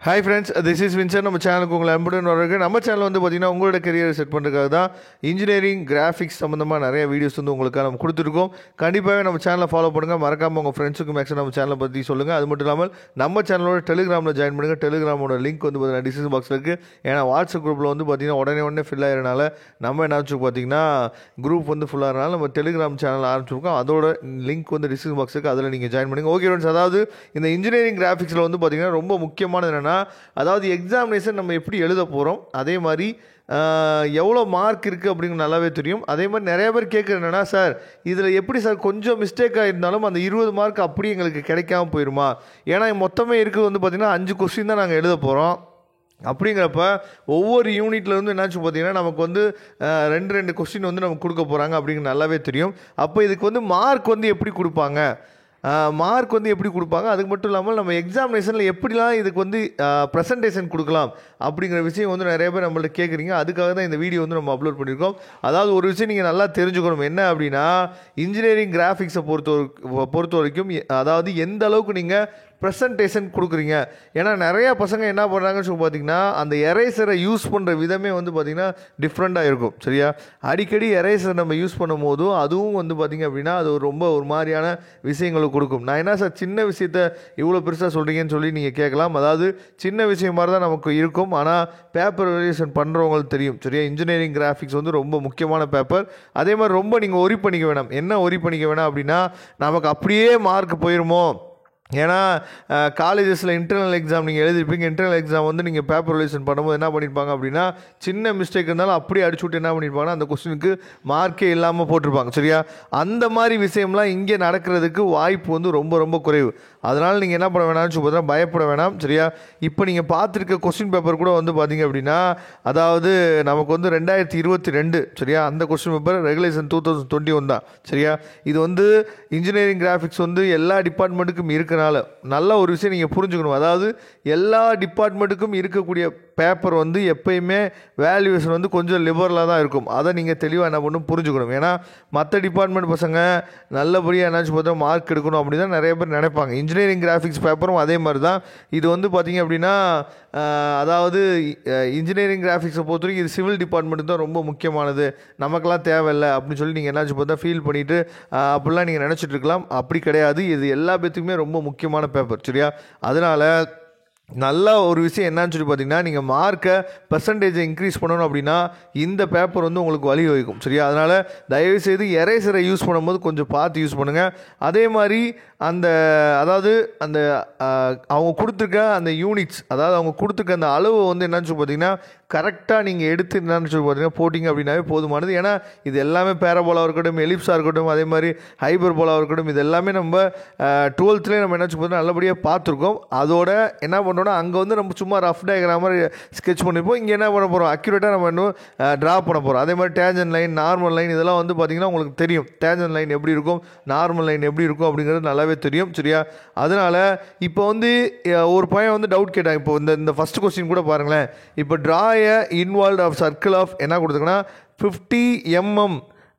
Hi friends, this is Vincent. நம்ம சேனலுக்கு உங்களை அன்புடன் வரவேற்கிறேன். நம்ம சேனல் வந்து பார்த்தீங்கன்னா உங்களோட கரியரை செட் பண்ணுறதுக்காக தான் இன்ஜினியரிங் கிராஃபிக்ஸ் சம்மந்தமாக நிறைய வீடியோஸ் வந்து உங்களுக்காக நம்ம கொடுத்துருக்கோம். கண்டிப்பாக நம்ம சேனலை ஃபாலோ பண்ணுங்கள். மறக்காமல் உங்கள் ஃப்ரெண்ட்ஸுக்கு மேக்ஸிமம் நம்ம சேனலை பற்றி சொல்லுங்கள். அது மட்டும் இல்லாமல் நம்ம சேனலோட டெலிகிராமில் ஜாயின் பண்ணுங்கள். டெலிகிராமோட லிங்க் வந்து பார்த்தீங்கன்னா டிஸ்கிரிப்ஷன் பாக்ஸில் இருக்குது. ஏன்னா வாட்ஸ்அப் குரூப்பில் வந்து பார்த்தீங்கன்னா உடனே ஃபில் ஆகிறனால நம்ம என்ன வச்சு பார்த்தீங்கன்னா குரூப் வந்து ஃபுல்லாகிறனால நம்ம டெலிகிராம் சேனல் ஆரம்பிச்சிருக்கோம். அதோட லிங்க் வந்து டிஸ்கிரிப்ஷன் பாக்ஸ் இருக்குது. அதில் நீங்கள் ஜாயின் பண்ணுங்கள். ஓகே ஃப்ரெண்ட்ஸ், அதாவது இந்த இன்ஜினியரிங் கிராஃபிக்ஸில் வந்து பார்த்தீங்கன்னா ரொம்ப முக்கியமானது என்னென்னா, அதாவது எக்ஸாமினேஷன் நம்ம எப்படி எழுத போகிறோம், அதே மாதிரி எவ்வளோ மார்க் இருக்குது அப்படிங்கிற நல்லாவே தெரியும். அதே மாதிரி நிறைய பேர் கேட்குறது என்னென்னா, சார் இதில் எப்படி சார் கொஞ்சம் மிஸ்டேக்காக இருந்தாலும் அந்த 20 மார்க் அப்படி எங்களுக்கு கிடைக்காம போயிடுமா? ஏன்னா மொத்தமே இருக்குது வந்து பார்த்திங்கன்னா 5 கொஸ்டின் தான் நாங்கள் எழுத போகிறோம். அப்படிங்கிறப்ப ஒவ்வொரு யூனிட்லேருந்து என்னாச்சு பார்த்தீங்கன்னா நமக்கு வந்து ரெண்டு கொஸ்டின் வந்து நமக்கு கொடுக்க போகிறாங்க அப்படிங்கிற நல்லாவே தெரியும். அப்போ இதுக்கு வந்து மார்க் வந்து எப்படி கொடுப்பாங்க, அதுக்கு மட்டும் இல்லாமல் நம்ம எக்ஸாமினேஷனில் எப்படிலாம் இதுக்கு வந்து ப்ரெசன்டேஷன் கொடுக்கலாம் அப்படிங்கிற விஷயம் வந்து நிறைய பேர் நம்மள்ட்ட கேட்குறீங்க. அதுக்காக தான் இந்த வீடியோ வந்து நம்ம அப்லோட் பண்ணியிருக்கோம். அதாவது ஒரு விஷயம் நீங்கள் நல்லா தெரிஞ்சுக்கணும், என்ன அப்படின்னா இன்ஜினியரிங் கிராஃபிக்ஸை பொறுத்த வரைக்கும் அதாவது எந்த அளவுக்கு நீங்கள் ப்ரெசன்டேஷன் கொடுக்குறீங்க. ஏன்னா நிறையா பசங்க என்ன பண்ணுறாங்கன்னு சொல்லி பார்த்தீங்கன்னா அந்த எரேசரை யூஸ் பண்ணுற விதமே வந்து பார்த்திங்கன்னா டிஃப்ரெண்ட்டாக இருக்கும். சரியா, அடிக்கடி எரேசர் நம்ம யூஸ் பண்ணும் போதும் அதுவும் வந்து பார்த்திங்க அப்படின்னா அது ஒரு மாதிரியான விஷயங்களை கொடுக்கும். நான் என்ன சார் சின்ன விஷயத்த இவ்வளோ பெருசாக சொல்கிறீங்கன்னு சொல்லி நீங்கள் கேட்கலாம். அதாவது சின்ன விஷயம் மாதிரி தான் நமக்கு இருக்கும், ஆனால் பேப்பர் வேரியேஷன் பண்ணுறவங்களுக்கு தெரியும். சரியா, இன்ஜினியரிங் கிராஃபிக்ஸ் வந்து ரொம்ப முக்கியமான பேப்பர். அதே மாதிரி ரொம்ப நீங்கள் ஒரி பண்ணிக்க வேணாம். என்ன ஒரி பண்ணிக்க வேணாம் அப்படின்னா நமக்கு அப்படியே மார்க் போயிருமோ. ஏன்னா காலேஜஸில் இன்டர்னல் எக்ஸாம் நீங்கள் எழுதிருப்பீங்க. இன்டர்னல் எக்ஸாம் வந்து நீங்கள் பேப்பர் ரிலேஷன் பண்ணும்போது என்ன பண்ணியிருப்பாங்க அப்படின்னா சின்ன மிஸ்டேக் இருந்தாலும் அப்படியே அடிச்சு விட்டு என்ன பண்ணியிருப்பாங்கன்னா அந்த கொஸ்டினுக்கு மார்க்கே இல்லாமல் போட்டிருப்பாங்க. சரியா, அந்த மாதிரி விஷயம்லாம் இங்கே நடக்கிறதுக்கு வாய்ப்பு வந்து ரொம்ப குறைவு. அதனால் நீங்கள் என்ன பண்ண வேணாம்னு சொல்லி பார்த்தா பயப்பட வேணாம். சரியா, இப்போ நீங்கள் பார்த்துருக்க கொஸ்டின் பேப்பர் கூட வந்து பார்த்தீங்க அப்படின்னா அதாவது நமக்கு வந்து 2022 சரியா, அந்த கொஸ்டின் பேப்பர் ரெகுலேஷன் 2021 தான். சரியா, இது வந்து இன்ஜினியரிங் கிராஃபிக்ஸ் வந்து எல்லா டிபார்ட்மெண்ட்டுக்கும் இருக்கிறனால நல்ல ஒரு விஷயம் நீங்கள் புரிஞ்சுக்கணும். அதாவது எல்லா டிபார்ட்மெண்ட்டுக்கும் இருக்கக்கூடிய பேப்பர் வந்து எப்பயுமே வேல்யூவேஷன் வந்து கொஞ்சம் லிபரலாக தான் இருக்கும். அதை நீங்கள் தெளிவாக என்ன பண்ணணும் புரிஞ்சுக்கணும். ஏன்னா மற்ற டிபார்ட்மெண்ட் பசங்க நல்லபடியாக என்னாச்சு பார்த்தா மார்க் எடுக்கணும் அப்படி தான் நிறைய பேர் நினைப்பாங்க. இன்ஜினியரிங் கிராஃபிக்ஸ் பேப்பரும் அதே மாதிரி தான். இது வந்து பார்த்திங்க அப்படின்னா அதாவது இன்ஜினியரிங் கிராஃபிக்ஸை பொறுத்த வரைக்கும் இது சிவில் டிபார்ட்மெண்ட்டு தான் ரொம்ப முக்கியமானது, நமக்கெல்லாம் தேவையில்லை அப்படின்னு சொல்லி நீங்கள் என்னாச்சு பார்த்தா ஃபீல் பண்ணிவிட்டு அப்படிலாம் நீங்கள் நினச்சிட்டு இருக்கலாம். அப்படி கிடையாது. இது எல்லா பேத்துக்குமே ரொம்ப முக்கியமான பேப்பர். சரியா, அதனால் நல்ல ஒரு விஷயம் என்னன்னு சொல்லி பார்த்தீங்கன்னா நீங்கள் மார்க்கை பர்சன்டேஜை இன்க்ரீஸ் பண்ணணும் அப்படின்னா இந்த பேப்பர் வந்து உங்களுக்கு வழி வகிக்கும். சரியா, அதனால் தயவுசெய்து எரேசரை யூஸ் பண்ணும்போது கொஞ்சம் பார்த்து யூஸ் பண்ணுங்கள். அதே மாதிரி அதாவது அவங்க கொடுத்துருக்க அந்த யூனிட்ஸ், அதாவது அவங்க கொடுத்துருக்க அந்த அளவு வந்து என்னன்னு சொல்லி பார்த்தீங்கன்னா கரெக்டாக நீங்கள் எடுத்து என்னன்னு சொல்லி பார்த்தீங்கன்னா போட்டிங்க அப்படின்னாவே போதுமானது. ஏன்னா இது எல்லாமே பேரபோலாக இருக்கட்டும், எலிப்ஸாக இருக்கட்டும், அதே மாதிரி ஹைபர்போலாக இருக்கட்டும், இது எல்லாமே நம்ம 12லேயே நம்ம என்ன சொல்லி நல்லபடியாக பார்த்துருக்கோம். அதோட என்ன பண்ணோன்னா அங்கே வந்து நம்ம சும்மா ரஃப் டயக்ராம் மாதிரி ஸ்கெட்ச் பண்ணியிருப்போம். இங்கே என்ன பண்ண போகிறோம், அக்யூரேட்டாக நம்ம இன்னும் ட்ரா பண்ண போகிறோம். அதே மாதிரி டேஞ்சன் லைன், நார்மல் லைன் இதெல்லாம் வந்து பார்த்திங்கன்னா உங்களுக்கு தெரியும். டேஞ்சன் லைன் எப்படி இருக்கும், நார்மல் லைன் எப்படி இருக்கும் அப்படிங்கிறது நல்லாவே தெரியும். சரியா, அதனால் இப்போ வந்து ஒரு பையன் வந்து டவுட் கேட்டாங்க. இப்போ இந்த ஃபஸ்ட் கொஸ்டின் கூட பாருங்களேன். இப்போ draw involute of circle of என்ன கொடுத்துருக்கன்னா 50 mm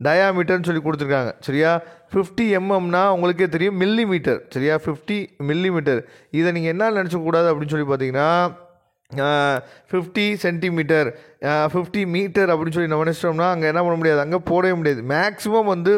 டயாமீட்டர்னு சொல்லி கொடுத்துருக்காங்க. சரியா, 50 mmனா உங்களுக்கே தெரியும் மில்லிமீட்டர். சரியா, 50 மில்லிமீட்டர். இதை நீங்கள் என்ன நினச்சக்கூடாது அப்படின்னு சொல்லி பார்த்தீங்கன்னா 50 சென்டிமீட்டர் 50 மீட்டர் அப்படின்னு சொல்லி நம்ம நினச்சிட்டோம்னா அங்கே என்ன பண்ண முடியாது, அங்கே போடவே முடியாது. மேக்ஸிமம் வந்து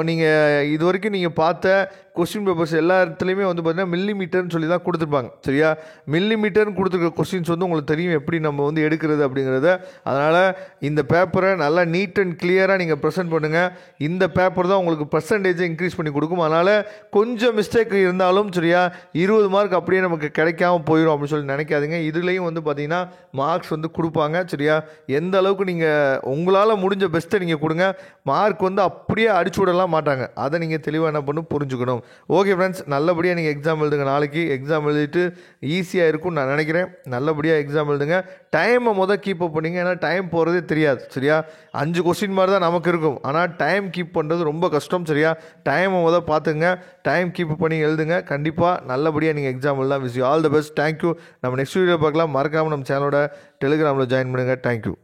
நீங்கள் இது வரைக்கும் நீங்கள் பார்த்த கொஸ்டின் பேப்பர்ஸ் எல்லா இடத்துலையுமே வந்து பார்த்தீங்கன்னா மில்லிமீட்டர்னு சொல்லி தான் கொடுத்துருப்பாங்க. சரியா, மில்லிமீட்டர்னு கொடுத்துருக்க கொஸ்டின்ஸ் வந்து உங்களுக்கு தெரியும் எப்படி நம்ம வந்து எடுக்கிறது அப்படிங்கிறத. அதனால் இந்த பேப்பரை நல்லா நீட் அண்ட் கிளியராக நீங்கள் ப்ரெசென்ட் பண்ணுங்கள். இந்த பேப்பர் தான் உங்களுக்கு பர்சன்டேஜை இன்க்ரீஸ் பண்ணி கொடுக்கும். அதனால் கொஞ்சம் மிஸ்டேக் இருந்தாலும் சரியா 20 மார்க் அப்படியே நமக்கு கிடைக்காம போயிடும் அப்படின்னு சொல்லி நினைக்காதீங்க. இதுலேயும் வந்து பார்த்தீங்கன்னா மார்க்ஸ் வந்து கொடுப்பாங்க. சரியா, எந்த அளவுக்கு நீங்கள் உங்களால் முடிஞ்ச பெஸ்ட்டை நீங்கள் கொடுங்க. மார்க் வந்து அப்படியே அடிச்சு விடலாம் மாட்டாங்க. அதை நீங்கள் தெளிவாக என்ன பண்ணணும் புரிஞ்சுக்கணும். ஓகே ஃப்ரெண்ட்ஸ், நல்லபடியாக நீங்கள் எக்ஸாம் எழுதுங்க. நாளைக்கு எக்ஸாம் எழுதிட்டு ஈஸியாக இருக்கும்னு நான் நினைக்கிறேன். நல்லபடியாக எக்ஸாம் எழுதுங்க. டைமை கீப்பப் பண்ணிங்க. ஏன்னா டைம் போகிறதே தெரியாது. சரியா, 5 கொஸ்டின் மாதிரி தான் நமக்கு இருக்கும், ஆனால் டைம் கீப் பண்ணுறது ரொம்ப கஷ்டம். சரியா, டைமை பார்த்துங்க, டைம் கீப் பண்ணி எழுதுங்க. கண்டிப்பாக நல்லபடியாக நீங்கள் எக்ஸாம் எழுதலாம். Wish you all the best. Thank you. நம்ம நெக்ஸ்ட் வீடியோ பார்க்கலாம். மறக்காமல் நம்ம சேனலோட டெலிகிராமில் ஜாயின் பண்ணுங்கள். தேங்க்யூ.